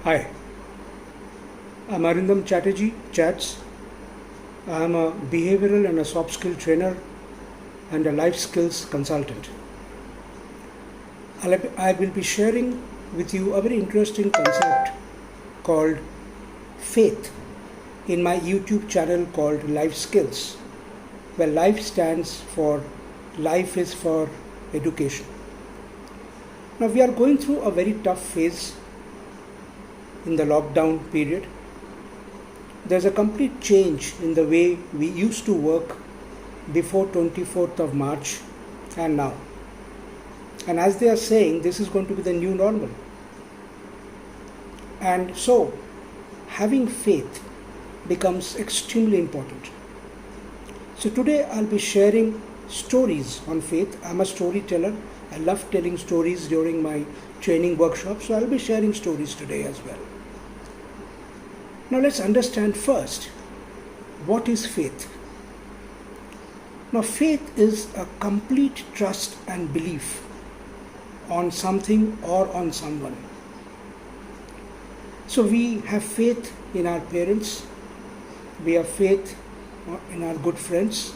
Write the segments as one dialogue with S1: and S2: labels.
S1: Hi, I'm Arindam Chatterjee, Chats. I'm a behavioral and a soft skill trainer and a life skills consultant. I will be sharing with you a very interesting concept called faith in my YouTube channel called Life Skills, where life stands for life is for education. Now, we are going through a very tough phase in the lockdown period. There's a complete change in the way we used to work before 24th of March and now. And as they are saying, this is going to be the new normal. And so, having faith becomes extremely important. So today I'll be sharing stories on faith. I'm a storyteller. I love telling stories during my training workshops, so I'll be sharing stories today as well. Now let's understand first, what is faith? Now faith is a complete trust and belief on something or on someone. So we have faith in our parents, we have faith in our good friends,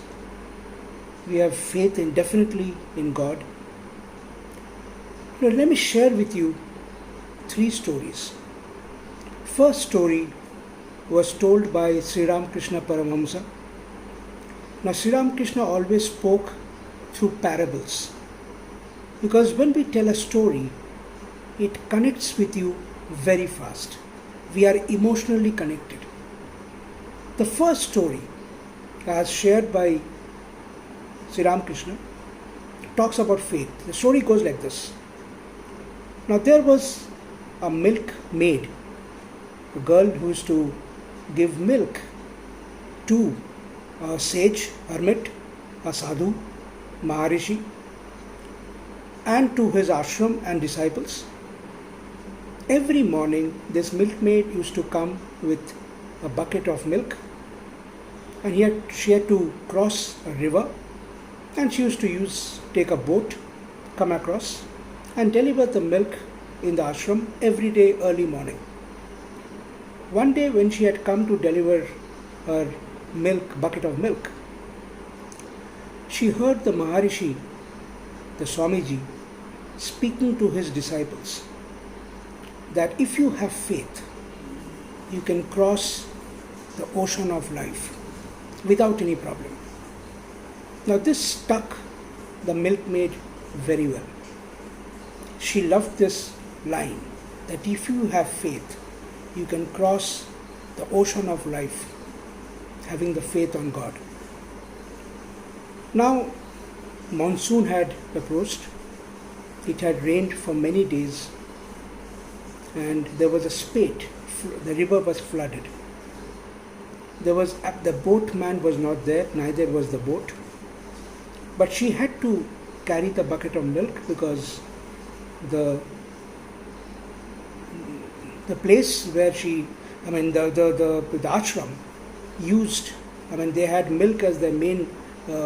S1: we have faith definitely in God. Now let me share with you 3 stories. First story was told by Sri Ramakrishna Paramahamsa. Now Sri Ramakrishna always spoke through parables, because when we tell a story, it connects with you very fast. We are emotionally connected. The first story, as shared by Sri Ramakrishna, talks about faith. The story goes like this. Now there was a milkmaid, a girl who used to give milk to a sage, hermit, a sadhu, Maharishi, and to his ashram and disciples. Every morning this milkmaid used to come with a bucket of milk, and she had to cross a river, and she used to take a boat, come across, and deliver the milk in the ashram every day early morning. One day when she had come to deliver her bucket of milk, she heard the Maharishi, the Swamiji, speaking to his disciples that if you have faith, you can cross the ocean of life without any problem. Now this struck the milkmaid very well. She loved this line, that if you have faith, you can cross the ocean of life, having the faith on God. Now, monsoon had approached. It had rained for many days, and there was a spate. The river was flooded. The boatman was not there, neither was the boat. But she had to carry the bucket of milk, because the place where the ashram used, they had milk as their main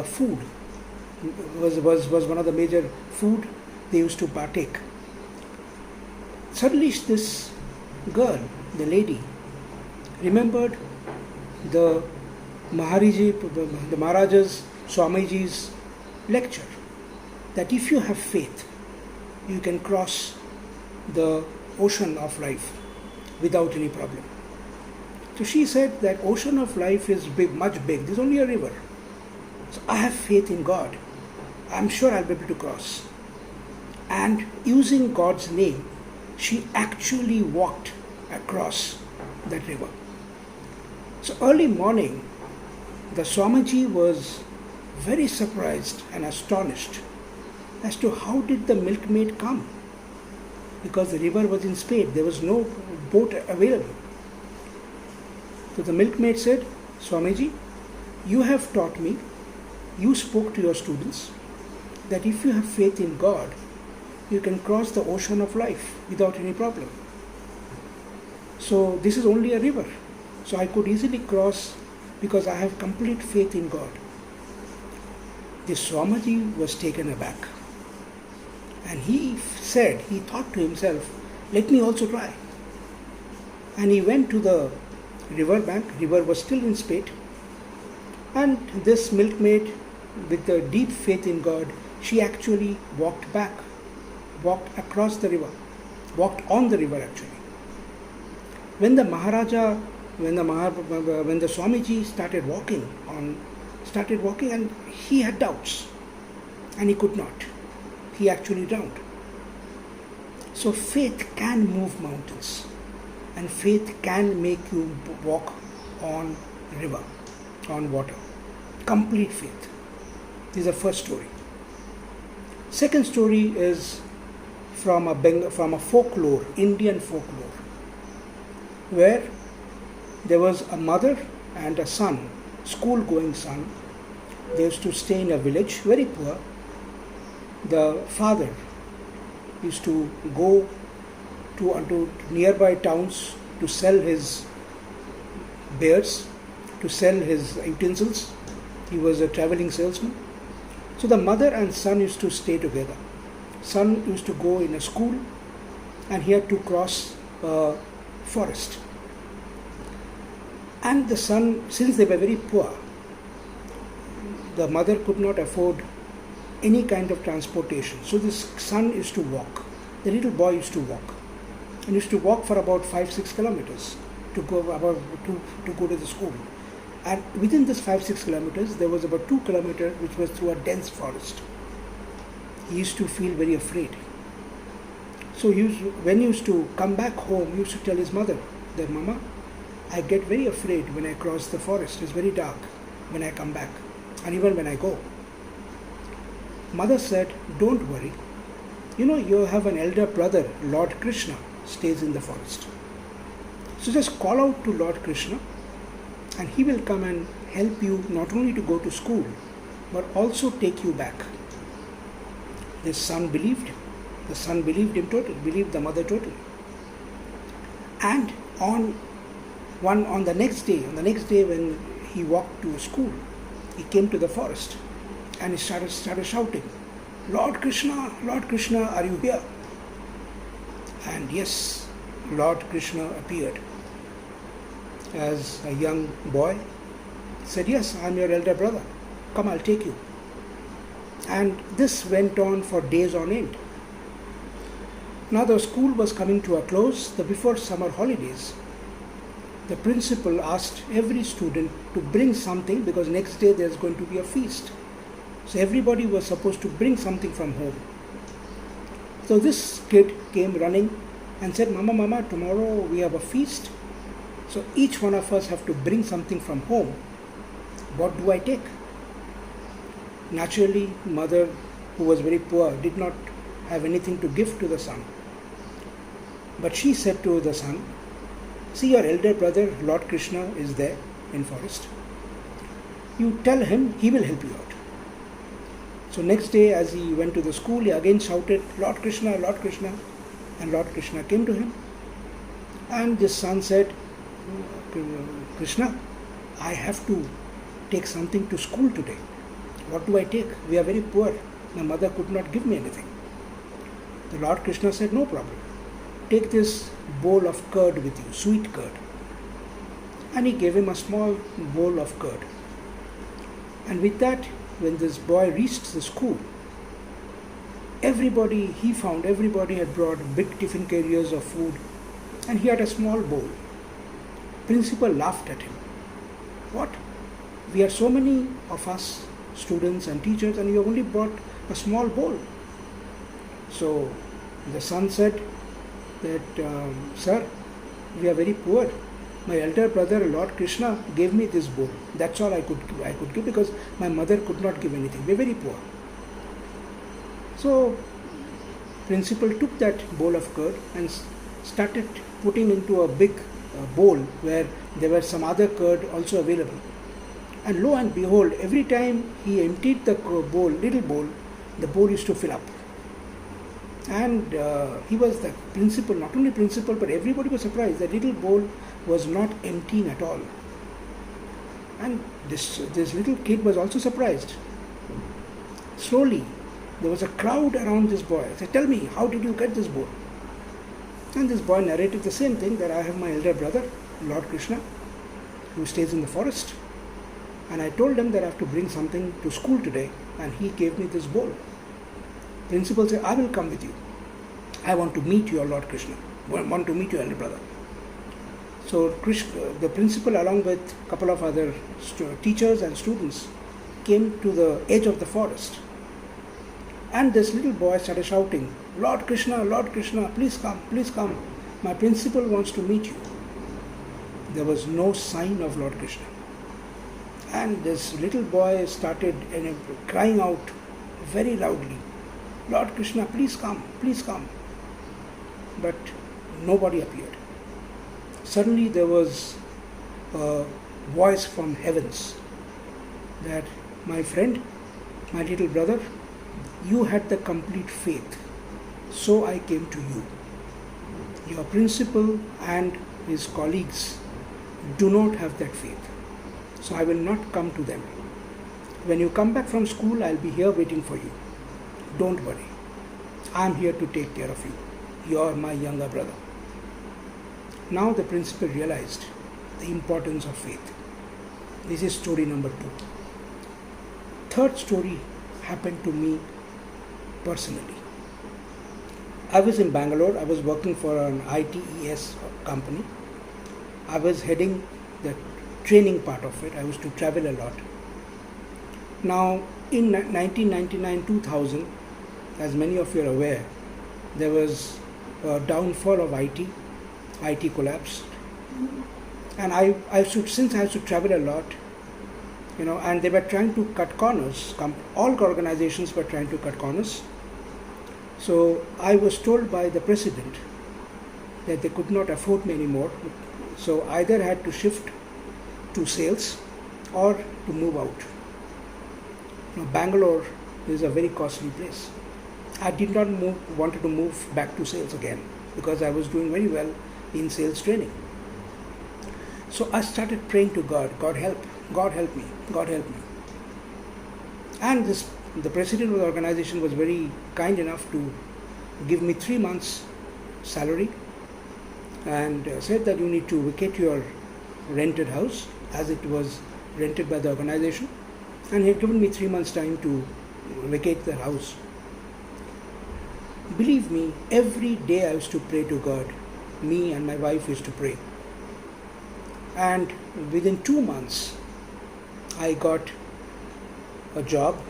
S1: food, was one of the major food they used to partake. Suddenly this girl, the lady, remembered the Maharaja's, Swamiji's lecture, that if you have faith, you can cross the ocean of life without any problem. So she said that ocean of life is big, much big. There's only a river. So I have faith in God. I'm sure I'll be able to cross. And using God's name, she actually walked across that river. So early morning, the Swamiji was very surprised and astonished as to how did the milkmaid come, because the river was in spate, there was no boat available. So the milkmaid said, Swamiji, you have taught me, you spoke to your students, that if you have faith in God, you can cross the ocean of life without any problem. So this is only a river. So I could easily cross because I have complete faith in God. The Swamiji was taken aback. And he thought to himself, let me also try. And he went to the river bank. River was still in spate. And this milkmaid, with the deep faith in God, she actually walked across the river, walked on the river actually. When the Swamiji started walking and he had doubts and he could not. He actually drowned. So faith can move mountains and faith can make you walk on river, on water. Complete faith. This is the first story. Second story is from a folklore, Indian folklore, where there was a mother and a son, school-going son. They used to stay in a village, very poor. The father used to go to nearby towns to sell his wares, to sell his utensils. He was a traveling salesman. So the mother and son used to stay together. Son used to go in a school and he had to cross a forest. And the son, since they were very poor, the mother could not afford any kind of transportation. So this son used to walk. The little boy used to walk. And used to walk for about 5-6 kilometers to go to the school. And within this 5-6 kilometers, there was about 2 kilometers which was through a dense forest. He used to feel very afraid. So when he used to come back home, he used to tell his mother that, Mama, I get very afraid when I cross the forest. It's very dark when I come back and even when I go. Mother said, don't worry. You have an elder brother, Lord Krishna, stays in the forest. So just call out to Lord Krishna and he will come and help you not only to go to school, but also take you back. This son believed. The son believed him totally, believed the mother totally. And on the next day when he walked to school, he came to the forest and he started shouting, Lord Krishna, are you here? And yes, Lord Krishna appeared as a young boy. He said, yes, I'm your elder brother. Come, I'll take you. And this went on for days on end. Now the school was coming to a close. Before summer holidays, the principal asked every student to bring something because next day there's going to be a feast. So everybody was supposed to bring something from home. So this kid came running and said, Mama, tomorrow we have a feast. So each one of us have to bring something from home. What do I take? Naturally, mother, who was very poor, did not have anything to give to the son. But she said to the son, see, your elder brother, Lord Krishna, is there in forest. You tell him, he will help you out. So next day, as he went to the school, he again shouted, Lord Krishna, and Lord Krishna came to him. And this son said, Krishna, I have to take something to school today. What do I take? We are very poor. My mother could not give me anything. The Lord Krishna said, no problem. Take this bowl of curd with you, sweet curd. And he gave him a small bowl of curd. And with that, when this boy reached the school, everybody had brought big tiffin carriers of food, and he had a small bowl. Principal laughed at him. What? We are so many of us, students and teachers, and you only brought a small bowl. So the son said that, sir, we are very poor. My elder brother, Lord Krishna, gave me this bowl. That's all I could give because my mother could not give anything. We are very poor. So principal took that bowl of curd and started putting into a big bowl where there were some other curd also available. And lo and behold, every time he emptied the little bowl, the bowl used to fill up. And he was the principal, not only principal, but everybody was surprised. The little bowl was not emptying at all. And this little kid was also surprised. Slowly, there was a crowd around this boy. I said, tell me, how did you get this bowl? And this boy narrated the same thing, that I have my elder brother, Lord Krishna, who stays in the forest. And I told him that I have to bring something to school today, and he gave me this bowl. Principal said, I will come with you. I want to meet your Lord Krishna. I want to meet your elder brother. So the principal, along with a couple of other teachers and students, came to the edge of the forest. And this little boy started shouting, Lord Krishna, please come, please come. My principal wants to meet you. There was no sign of Lord Krishna. And this little boy started crying out very loudly, Lord Krishna, please come, please come. But nobody appeared. Suddenly there was a voice from heavens that, my friend, my little brother, you had the complete faith, so I came to you. Your principal and his colleagues do not have that faith, so I will not come to them. When you come back from school, I'll be here waiting for you. Don't worry. I'm here to take care of you. You're my younger brother. Now the principal realized the importance of faith. This is story number 2. Third story happened to me personally. I was in Bangalore. I was working for an ITES company. I was heading the training part of it. I used to travel a lot. Now, in 1999-2000, as many of you are aware, there was a downfall of IT. IT collapsed. And since I used to travel a lot, and they were trying to cut corners. All organizations were trying to cut corners. So I was told by the president that they could not afford me anymore. So either had to shift to sales or to move out. Now Bangalore is a very costly place. I did not wanted to move back to sales again because I was doing very well in sales training. So I started praying to God, God help me, God help me. And the president of the organization was very kind enough to give me 3 months salary and said that you need to vacate your rented house, as it was rented by the organization, and he had given me 3 months time to vacate the house. Believe me, every day I used to pray to God. Me and my wife used to pray. And within 2 months, I got a job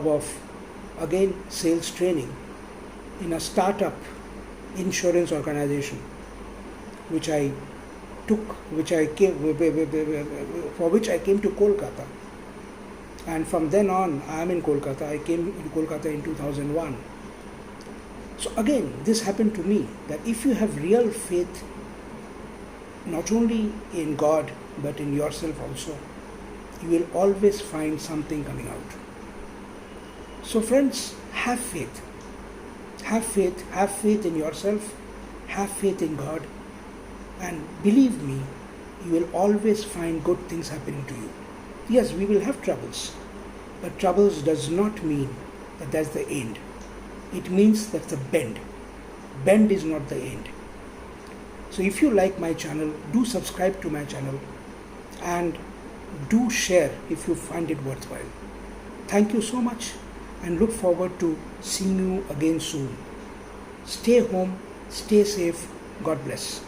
S1: of, again, sales training in a startup insurance organization, for which I came to Kolkata. And from then on, I am in Kolkata. I came to Kolkata in 2001. So again, this happened to me, that if you have real faith, not only in God, but in yourself also, you will always find something coming out. So friends, have faith. Have faith in yourself, have faith in God, and believe me, you will always find good things happening to you. Yes, we will have troubles, but troubles does not mean that that's the end. It means that's a bend. Bend is not the end. So if you like my channel, do subscribe to my channel and do share if you find it worthwhile. Thank you so much and look forward to seeing you again soon. Stay home, stay safe. God bless.